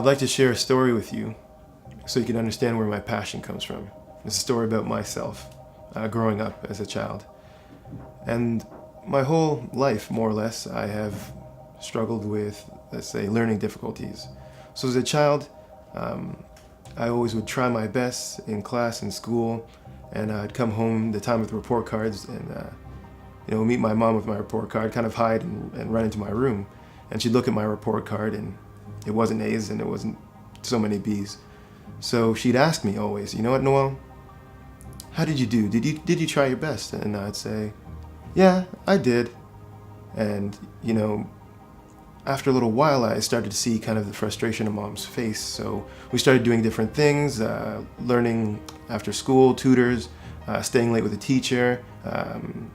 I'd like to share a story with you so you can understand where my passion comes from. It's a story about myself, growing up as a child. And my whole life, more or less, I have struggled with, let's say, learning difficulties. So as a child, I always would try my best in class and school, and I'd come home the time with report cards and meet my mom with my report card, kind of hide and run into my room. And she'd look at my report card and it wasn't A's and it wasn't so many B's. So she'd ask me always, you know what, Noel, how did you do? Did you try your best? And I'd say, yeah, I did. And, after a little while, I started to see kind of the frustration on Mom's face. So we started doing different things, learning after school, tutors, staying late with a teacher,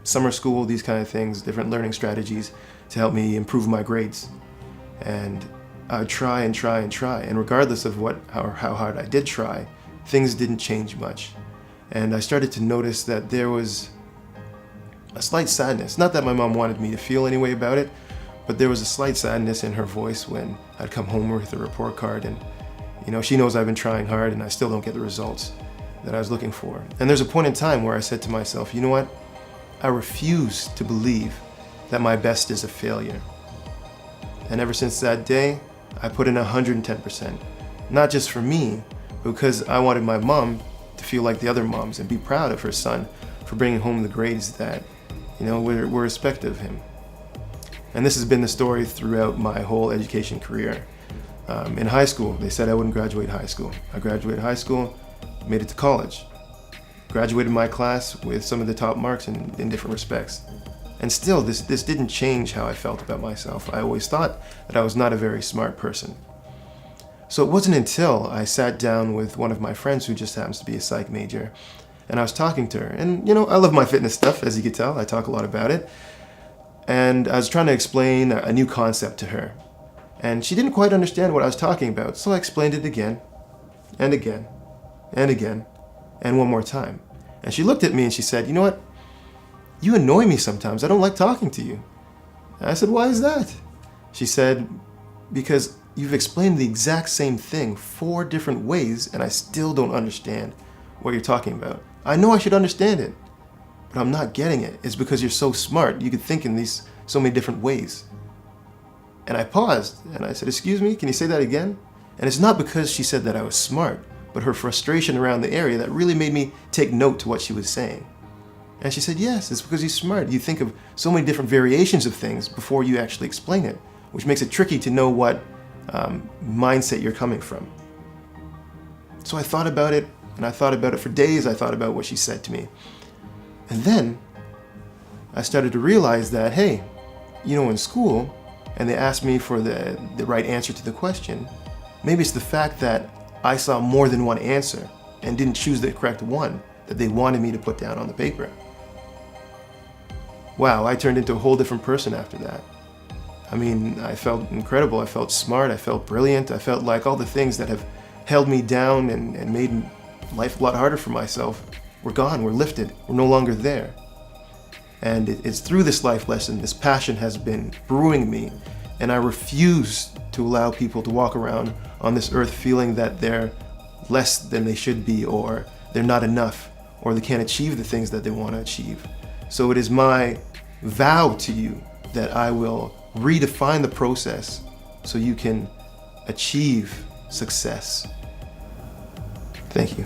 summer school, these kind of things, different learning strategies to help me improve my grades. And I'd try and try and try. And regardless of how hard I did try, things didn't change much. And I started to notice that there was a slight sadness. Not that my mom wanted me to feel any way about it, but there was a slight sadness in her voice when I'd come home with a report card and, she knows I've been trying hard and I still don't get the results that I was looking for. And there's a point in time where I said to myself, you know what? I refuse to believe that my best is a failure. And ever since that day, I put in 110%. Not just for me, but because I wanted my mom to feel like the other moms and be proud of her son for bringing home the grades that, were respective of him. And this has been the story throughout my whole education career. In high school, they said I wouldn't graduate high school. I graduated high school, made it to college. Graduated my class with some of the top marks in different respects. And still, this didn't change how I felt about myself. I always thought that I was not a very smart person. So it wasn't until I sat down with one of my friends who just happens to be a psych major, and I was talking to her. And, I love my fitness stuff, as you can tell. I talk a lot about it. And I was trying to explain a new concept to her. And she didn't quite understand what I was talking about, so I explained it again, and again, and again, and one more time. And she looked at me and she said, you know what? You annoy me sometimes. I don't like talking to you. And I said, why is that? She said, because you've explained the exact same thing 4 different ways and I still don't understand what you're talking about. I know I should understand it, but I'm not getting it. It's because you're so smart. You could think in these so many different ways. And I paused and I said, excuse me, can you say that again? And it's not because she said that I was smart, but her frustration around the area that really made me take note to what she was saying. And she said, yes, it's because you're smart. You think of so many different variations of things before you actually explain it, which makes it tricky to know what mindset you're coming from. So I thought about it, and I thought about it for days. I thought about what she said to me. And then I started to realize that, hey, in school, and they asked me for the right answer to the question, maybe it's the fact that I saw more than one answer and didn't choose the correct one that they wanted me to put down on the paper. Wow, I turned into a whole different person after that. I felt incredible. I felt smart. I felt brilliant. I felt like all the things that have held me down and made life a lot harder for myself were gone, were lifted, were no longer there. And it's through this life lesson, this passion has been brewing me, and I refuse to allow people to walk around on this earth feeling that they're less than they should be, or they're not enough, or they can't achieve the things that they want to achieve. So it is my vow to you that I will redefine the process so you can achieve success. Thank you.